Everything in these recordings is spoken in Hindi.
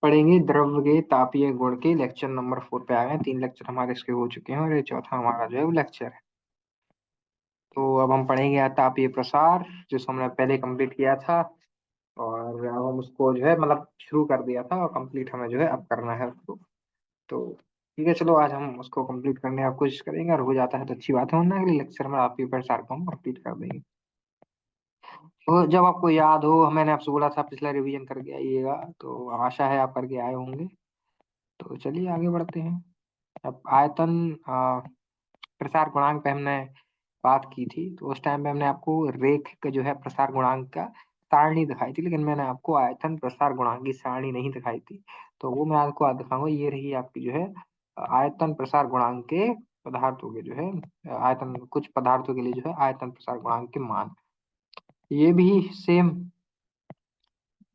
पढ़ेंगे द्रव्य के तापीय गुण के लेक्चर नंबर 4 पे आ गए हैं। 3 लेक्चर हमारे इसके हो चुके हैं और ये चौथा हमारा जो है वो लेक्चर है। तो अब हम पढ़ेंगे तापीय प्रसार, जिसको हमने पहले कंप्लीट किया था। और अब हम उसको जो है मतलब शुरू कर दिया था और कंप्लीट हमें जो है अब करना है उसको। तो ठीक है, चलो आज हम उसको कंप्लीट करने की कोशिश करेंगे और हो जाता है तो अच्छी बात है, वरना अगले लेक्चर में तापीय प्रसार को हम कंप्लीट कर देंगे। तो जब आपको याद हो, मैंने आपसे बोला था पिछला रिवीजन करके आइएगा, तो आशा है आप करके आए होंगे। तो चलिए आगे बढ़ते हैं। अब आयतन प्रसार गुणांक पे हमने बात की थी, तो उस टाइम पे हमने आपको रेख का जो है प्रसार गुणांक का सारणी दिखाई थी, लेकिन मैंने आपको आयतन प्रसार गुणांक की सारणी नहीं दिखाई थी। तो वो मैं आपको आज दिखाऊंगा। ये रही आपकी जो है आयतन प्रसार गुणांक के पदार्थों के जो है आयतन, कुछ पदार्थों के लिए जो है आयतन प्रसार गुणांक के मान। ये भी सेम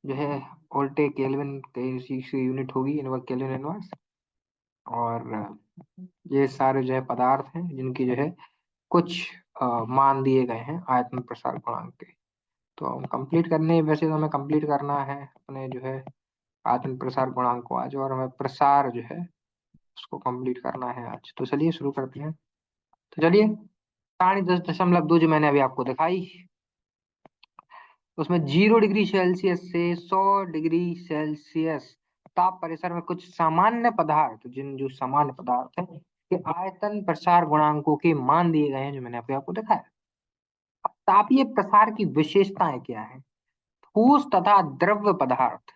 जो है वोल्टे केल्विन की यूनिट होगी, इनवर्स केल्विन इनवर्स। और ये सारे जो है पदार्थ हैं जिनकी जो है कुछ मान दिए गए हैं आयतन प्रसार गुणांक के। तो हम कंप्लीट करने, वैसे तो हमें कंप्लीट करना है अपने जो है आयतन प्रसार गुणांक को आज, और हमें प्रसार जो है उसको कंप्लीट करना है आज। तो चलिए शुरू करते हैं। तो चलिए, सारणी 10.2 जो मैंने अभी आपको दिखाई, उसमें 0 डिग्री सेल्सियस से 100 डिग्री सेल्सियस ताप परिसर में कुछ सामान्य पदार्थ, जिन जो सामान्य पदार्थ है के आयतन प्रसार गुणांकों के मान दिए गए हैं, जो मैंने आपको दिखाया। तापीय प्रसार की विशेषताएं क्या है? ठोस तथा द्रव्य पदार्थ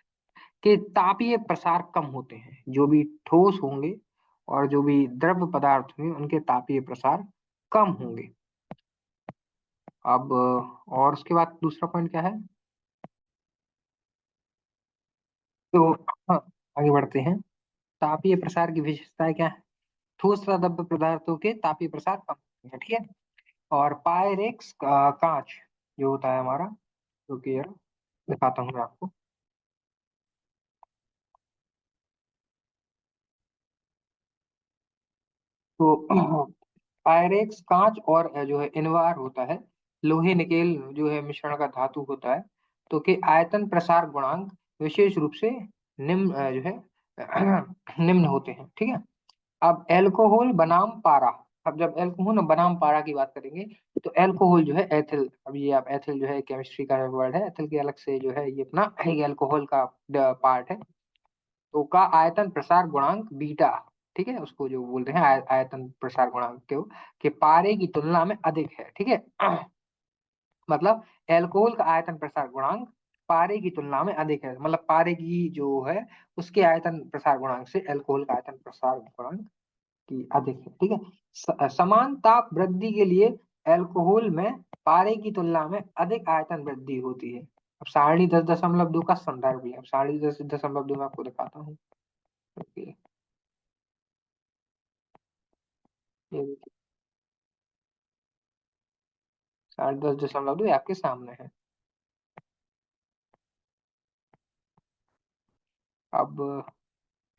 के तापीय प्रसार कम होते हैं। जो भी ठोस होंगे और जो भी द्रव्य पदार्थ होंगे उनके तापीय प्रसार कम होंगे। अब और उसके बाद दूसरा पॉइंट क्या है? तो हाँ, आगे बढ़ते हैं। तापीय प्रसार की विशेषताएं क्या है? ठोस तथा द्रव्य पदार्थों के तापीय प्रसार कम होते हैं, ठीक है। और पायरेक्स कांच जो होता है हमारा, जो कि यार दिखाता हूँ मैं आपको। तो पायरेक्स कांच और जो है इनवार होता है, लोहे निकेल जो है मिश्रण का धातु होता है। तो के आयतन प्रसार गुणांक विशेष रूप से निम्न जो है निम्न होते हैं, ठीक है। अब एल्कोहल बनाम पारा। अब जब एल्कोहल बनाम पारा की बात करेंगे, तो एल्कोहल जो है एथिल, अब ये आप एथिल जो है केमिस्ट्री का वर्ड है, एथिल के अलग से जो है ये अपना एक एल्कोहल का पार्ट है। तो का आयतन प्रसार गुणांक बीटा, ठीक है, उसको जो बोल रहे हैं आयतन प्रसार गुणांक के पारे की तुलना में अधिक है, ठीक है। मतलब एल्कोहल का आयतन प्रसार गुणांक पारे की तुलना में अधिक है, मतलब पारे की जो है उसके आयतन प्रसार गुणांक से एल्कोहल का आयतन प्रसार गुणांक की अधिक है, ठीक है। समान ताप वृद्धि के लिए एल्कोहल में पारे की तुलना में अधिक आयतन वृद्धि होती है। अब सारणी 10.2 का संदर्भ है। अब सारणी 10.2 में आपको दिखाता हूँ। ओके, ये देखिए, साढ़े 10.2 ये आपके सामने है। अब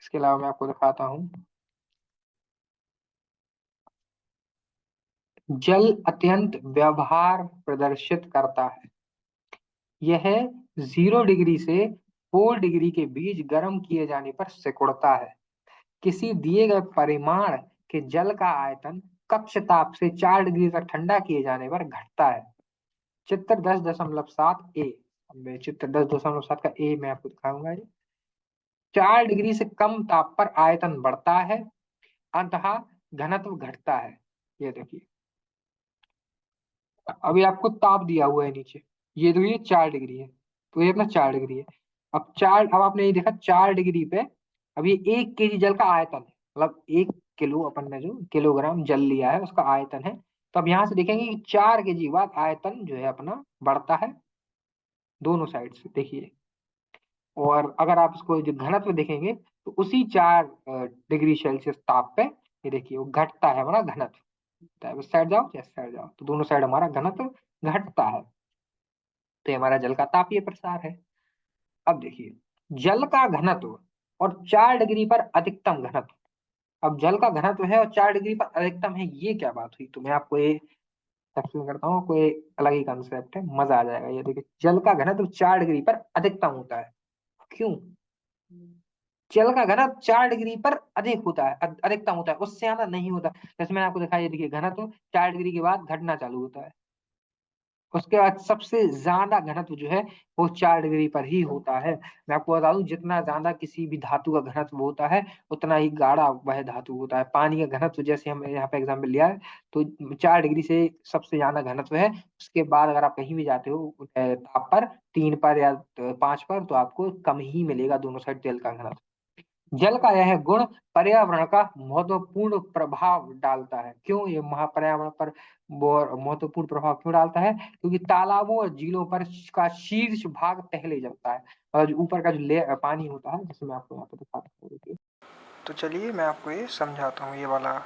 इसके अलावा मैं आपको दिखाता हूँ। जल अत्यंत व्यवहार प्रदर्शित करता है। यह 0 डिग्री से 4 डिग्री के बीच गर्म किए जाने पर सिकुड़ता है। किसी दिए गए परिमाण के जल का आयतन कक्ष ताप से 4 डिग्री तक ठंडा किए जाने पर घटता है। चित्र 10.7 ए। अब मैं चित्र 10.7 का ए मैं आपको दिखाऊंगा। ये 4 डिग्री से कम ताप पर आयतन बढ़ता है, अंततः घनत्व घटता है। ये देखिए, अभी आपको ताप दिया हुआ है नीचे, ये तो ये 4 डिग्री है, तो ये अपना 4 डिग्री है। अब आपने ये देखा 4 डिग्री पे, अब ये 1 केजी जल का आयतन है, मतलब 1 किलो अपन ने जो किलोग्राम जल लिया है उसका आयतन है। तो अब यहाँ से देखेंगे कि 4 केजी बाद आयतन जो है अपना बढ़ता है दोनों साइड से, देखिए। और अगर आप इसको जो घनत्व देखेंगे, तो उसी 4 डिग्री सेल्सियस ताप पे ये देखिए वो घटता है हमारा घनत्व। इस साइड जाओ या इस साइड जाओ, तो दोनों साइड हमारा घनत्व घटता है। तो ये हमारा जल का तापीय प्रसार है। अब देखिए, जल का घनत्व और 4 डिग्री पर अधिकतम घनत्व। अब जल का घनत्व है और 4 डिग्री पर अधिकतम है, ये क्या बात हुई? तो मैं आपको ये एक्सप्लेन करता हूँ, कोई अलग ही कंसेप्ट है, मजा आ जाएगा। ये देखिए, जल का घनत्व 4 डिग्री पर अधिकतम होता है। क्यों? जल का घनत्व 4 डिग्री पर अधिक होता है, अधिकतम होता है, उससे ज्यादा नहीं होता। जैसे मैंने आपको दिखाया, ये देखिए घनत्व 4 डिग्री के बाद घटना चालू होता है। उसके बाद सबसे ज्यादा घनत्व जो है वो 4 डिग्री पर ही होता है। मैं आपको बता दूं, जितना ज्यादा किसी भी धातु का घनत्व होता है उतना ही गाढ़ा वह धातु होता है। पानी का घनत्व जैसे हमने यहाँ पे एग्जाम्पल लिया है, तो 4 डिग्री से सबसे ज्यादा घनत्व है। उसके बाद अगर आप कहीं भी जाते हो ताप पर, 3 पर या 5 पर, तो आपको कम ही मिलेगा दोनों साइड तेल का घनत्व। जल का यह गुण पर्यावरण का महत्वपूर्ण प्रभाव डालता है। क्यों ये पर्यावरण पर महत्वपूर्ण प्रभाव क्यों डालता है? क्योंकि तालाबों और झीलों पर का शीर्ष भाग पहले जमता है, और जो ऊपर का जो पानी होता है, जैसे मैं आपको यहाँ पे दिखाता हूँ, देखिए। तो चलिए मैं आपको ये समझाता हूँ, ये वाला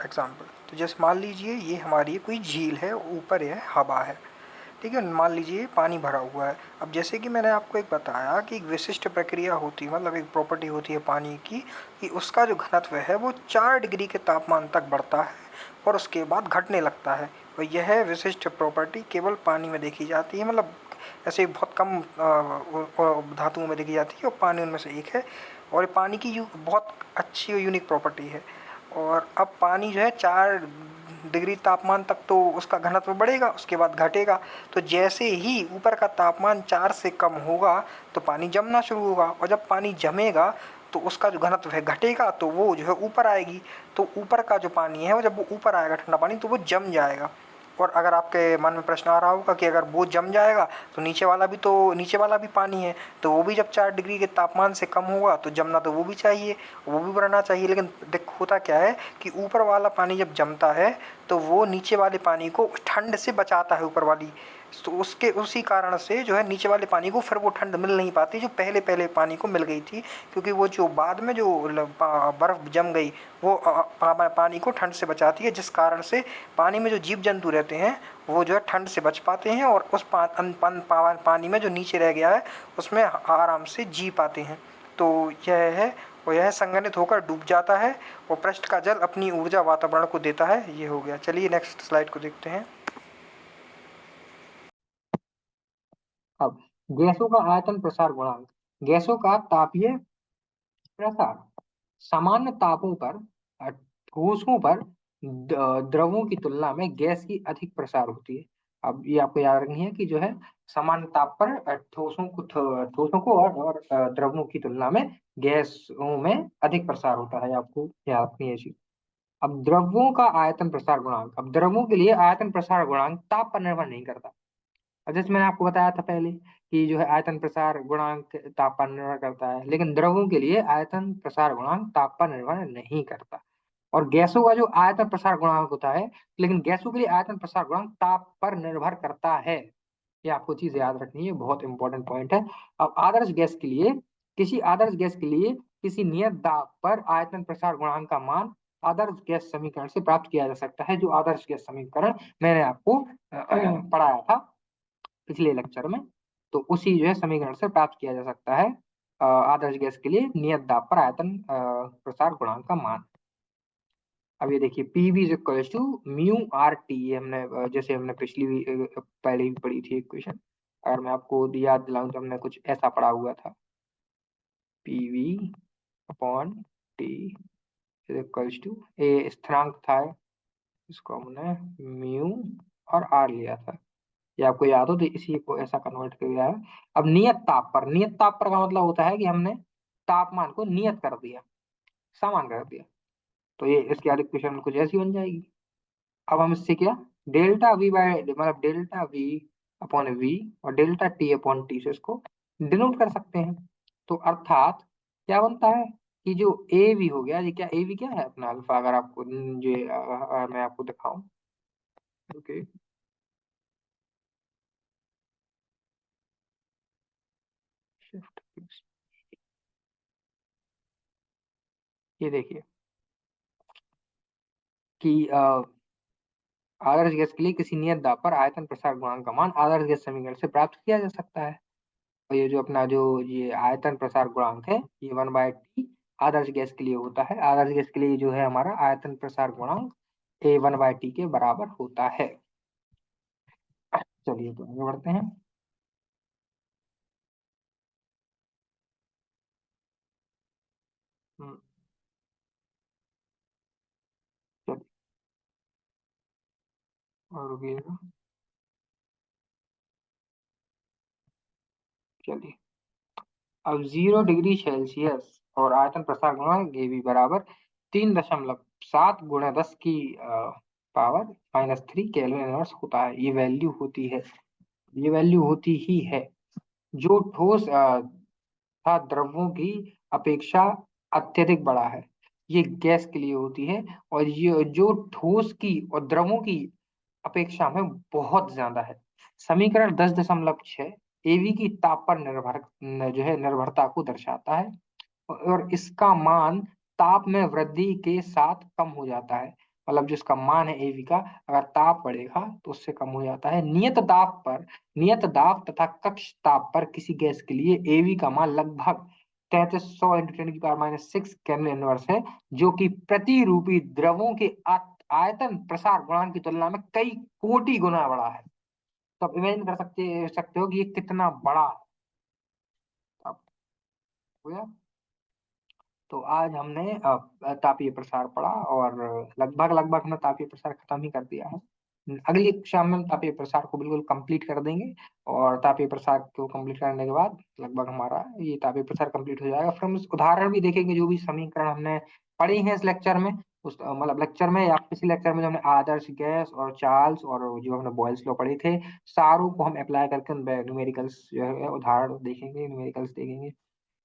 एग्जाम्पल। तो जैसे मान लीजिए ये हमारी कोई झील है, ऊपर है हवा है, ठीक है। मान लीजिए पानी भरा हुआ है। अब जैसे कि मैंने आपको एक बताया कि एक विशिष्ट प्रक्रिया होती है, मतलब एक प्रॉपर्टी होती है पानी की, कि उसका जो घनत्व है वो 4 डिग्री के तापमान तक बढ़ता है और उसके बाद घटने लगता है। और यह विशिष्ट प्रॉपर्टी केवल पानी में देखी जाती है, मतलब ऐसे बहुत कम धातुओं में देखी जाती है और पानी उनमें से एक है। और ये पानी की बहुत अच्छी और यूनिक प्रॉपर्टी है। और अब पानी जो है 4 डिग्री तापमान तक तो उसका घनत्व बढ़ेगा, उसके बाद घटेगा। तो जैसे ही ऊपर का तापमान 4 से कम होगा तो पानी जमना शुरू होगा, और जब पानी जमेगा तो उसका जो घनत्व है घटेगा, तो वो जो है ऊपर आएगी। तो ऊपर का जो पानी है वो जब वो ऊपर आएगा ठंडा पानी, तो वो जम जाएगा। और अगर आपके मन में प्रश्न आ रहा होगा कि अगर वो जम जाएगा तो नीचे वाला भी पानी है, तो वो भी जब 4 डिग्री के तापमान से कम होगा तो जमना तो वो भी चाहिए, वो भी बढ़ना चाहिए। लेकिन देख होता क्या है कि ऊपर वाला पानी जब जमता है तो वो नीचे वाले पानी को ठंड से बचाता है ऊपर वाली, तो उसके उसी कारण से जो है नीचे वाले पानी को फिर वो ठंड मिल नहीं पाती जो पहले पहले पानी को मिल गई थी। क्योंकि वो जो बाद में जो बर्फ़ जम गई वो पानी को ठंड से बचाती है, जिस कारण से पानी में जो जीव जंतु रहते हैं वो जो है ठंड से बच पाते हैं, और उस पानी में जो नीचे रह गया है उसमें आराम से जी पाते हैं। तो यह है, और यह संघनित होकर डूब जाता है और पृष्ठ का जल अपनी ऊर्जा वातावरण को देता है। ये हो गया। चलिए नेक्स्ट स्लाइड को देखते हैं। अब गैसों का आयतन प्रसार गुणांक। गैसों का तापीय प्रसार सामान्य तापों पर ठोसों पर द्रवों की तुलना में गैस की अधिक प्रसार होती है। अब ये आपको याद रखनी है कि जो है सामान्य ताप पर ठोसों को और द्रवों की तुलना में गैसों में अधिक प्रसार होता है। आपको याद रखनी है चीज। अब द्रवों का आयतन प्रसार गुणांक। अब द्रवों के लिए आयतन प्रसार गुणांक ताप पर निर्भर नहीं करता। और जैसे मैंने आपको बताया था पहले कि जो है आयतन प्रसार गुणांक ताप पर निर्भर करता है, लेकिन द्रवों के लिए आयतन प्रसार गुणांक ताप पर निर्भर नहीं करता। और गैसों का जो आयतन प्रसार गुणांक होता है, लेकिन गैसों के लिए आयतन प्रसार गुणांक ताप पर निर्भर करता है। ये आपको चीज याद रखनी है, बहुत इंपॉर्टेंट पॉइंट है। अब आदर्श गैस के लिए किसी नियत दाब पर आयतन प्रसार गुणांक का मान आदर्श गैस समीकरण से प्राप्त किया जा सकता है। जो आदर्श गैस समीकरण मैंने आपको पढ़ाया था पिछले लेक्चर में, तो उसी जो है समीकरण से प्राप्त किया जा सकता है आदर्श गैस के लिए नियत दाब पर आयतन प्रसार गुणांक का मान। अब ये देखिए PV is equal to mu R T, ये हमने जैसे हमने पहले भी पढ़ी थी इक्वेशन। अगर मैं आपको याद दिलाऊं तो हमने कुछ ऐसा पढ़ा हुआ था, PV upon T is equal to, ए स्थिरांक था, इसको हमने म्यू और आर लिया था। ये आपको याद हो तो इसी को ऐसा कन्वर्ट कर दिया है। अब नियत ताप पर का मतलब होता है कि हमने तापमान को नियत कर दिया, समान कर दिया। तो ये इसके बाद इक्वेशन कुछ ऐसी बन जाएगी। अब हम इससे क्या डेल्टा वी बाय मतलब डेल्टा वी अपॉन वी और डेल्टा टी अपॉन टी से इसको डिनोट कर सकते हैं। तो अर्थात क्या बनता है कि जो ए वी हो गया, ये क्या ए वी क्या है अपना अल्फा, अगर आपको मैं आपको दिखाऊं। ओके, शिफ्ट, ये देखिए कि आदर्श गैस के लिए किसी नियत दाब पर आयतन प्रसार गुणांक का मान आदर्श गैस समीकरण से प्राप्त किया जा सकता है। और ये जो अपना जो ये आयतन प्रसार गुणांक है, ये 1/t आदर्श गैस के लिए होता है। आदर्श गैस के लिए जो है हमारा आयतन प्रसार गुणांक ए 1/t के बराबर होता है। चलिए तो आगे बढ़ते हैं। हम्म, चलिए। और रुकिएगा। चलिए। अब 0 डिग्री सेल्सियस और आयतन प्रसार गुणांक ए बी बराबर 3.7 × 10 की पावर -3 केल्विन इनवर्स होता है। ये वैल्यू होती है, ये वैल्यू होती ही है जो ठोस तथा द्रवों की अपेक्षा अत्यधिक बड़ा है। ये गैस के लिए होती है, और ये जो ठोस की और द्रवों की अपेक्षा में बहुत ज्यादा है। समीकरण 10.6 एवी की ताप पर जो है निर्भरता को दर्शाता है, और इसका मान ताप में वृद्धि के साथ कम हो जाता है। मतलब जिसका मान है एवी का, अगर ताप बढ़ेगा तो उससे कम हो जाता है। नियत दाब तथा कक्ष ताप पर किसी गैस के लिए एवी का मान लगभग 3300 × 10⁻⁶ केल्विन इनवर्स है, जो कि प्रतिरूपी द्रवों के आयतन प्रसार गुणांक की तुलना में कई कोटि गुना बड़ा है। तो आप इमेजिन कर सकते सकते हो कि ये कितना बड़ा है। अब हो गया। तो आज हमने तापीय प्रसार पढ़ा, और लगभग लगभग हमने तापीय प्रसार खत्म ही कर दिया है। अगली कक्षा में हम तापीय प्रसार को बिल्कुल कंप्लीट कर देंगे, और तापीय प्रसार को कंप्लीट करने के बाद लगभग हमारा ये तापीय प्रसार कंप्लीट हो जाएगा। फिर हम इस उदाहरण भी देखेंगे, जो भी समीकरण हमने पढ़े हैं इस लेक्चर में, उस मतलब लेक्चर में या पिछले लेक्चर में जो हमने आदर्श गैस और चार्ल्स और जो हमने बॉयल्स लॉ पढ़े थे, सारों को हम अप्लाई करके उन न्यूमेरिकल्स जो है उदाहरण देखेंगे, न्यूमेरिकल्स देखेंगे।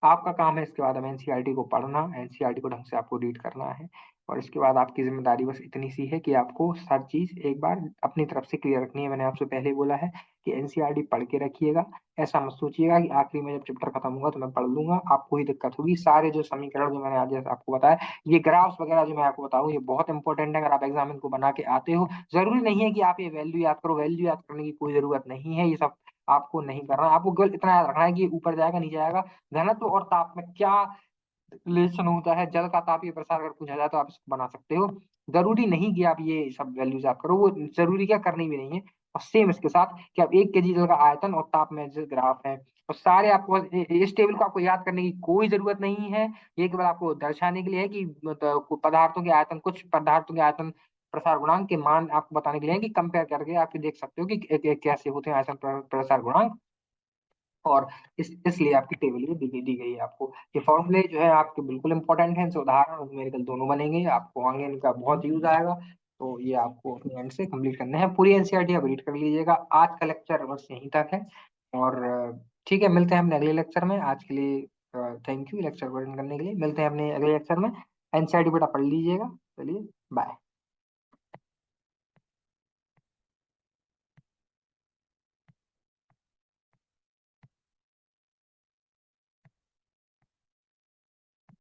आपका काम है इसके बाद अब एनसीईआरटी को पढ़ना, एनसीईआरटी को ढंग से आपको रीड करना है। और इसके बाद आपकी जिम्मेदारी बस इतनी सी है कि आपको हर चीज एक बार अपनी तरफ से क्लियर रखनी है। मैंने आपसे पहले बोला है कि एनसीईआरटी पढ़ के रखिएगा। ऐसा मत सोचिएगा कि आखिरी में जब चैप्टर खत्म होगा तो मैं पढ़ लूंगा, आपको ही दिक्कत होगी। सारे जो समीकरण जो मैंने आज जैसे आपको बताया, ये ग्राफ्स वगैरह जो मैं आपको बताऊँ, ये बहुत इंपॉर्टेंट है। अगर आप एग्जाम इनको बना के आते हो, जरूरी नहीं है कि आप ये वैल्यू याद करो, वैल्यू याद करने की कोई जरूरत नहीं है। ये सब आपको नहीं करना है। आपको केवल इतना याद रखना है कि ये ऊपर जाएगा नीचे जाएगा, घनत्व और ताप में क्या रिलेशन होता है। जल का तापीय प्रसार अगर पूछा जाए तो आप इसको बना सकते हो। जरूरी नहीं कि आप ये सब वैल्यूज आप करो, वो जरूरी क्या करनी भी नहीं है। और सेम इसके साथ कि आप 1 केजी जल का आयतन और ताप में जो ग्राफ है, और सारे आपको इस टेबल को आपको याद करने की कोई जरूरत नहीं है। ये केवल आपको दर्शाने के लिए है कि मतलब पदार्थों के आयतन, कुछ पदार्थों के आयतन प्रसार गुणांक के मान आपको बताने के लिए है, कि कंपेयर करके आप देख सकते हो कि कैसे होते हैं आयतन प्रसार गुणांक। और इसलिए आपकी टेबल ये दी गई है आपको। ये फॉर्मूले जो है आपके बिल्कुल इंपॉर्टेंट है, इनसे उदाहरण और न्यूमेरिकल दोनों बनेंगे, आपको आगे इनका बहुत यूज आएगा। तो ये आपको अपने एंड से कंप्लीट करना है। पूरी एनसीईआरटी आप रीड कर लीजिएगा। आज का लेक्चर बस यहीं तक है, और ठीक है, मिलते हैं अपने अगले लेक्चर में। आज के लिए थैंक यू लेक्चर को अटेंड करने के लिए। मिलते हैं अपने अगले लेक्चर में। एनसीईआरटी बेटा पढ़ लीजिएगा। चलिए, बाय।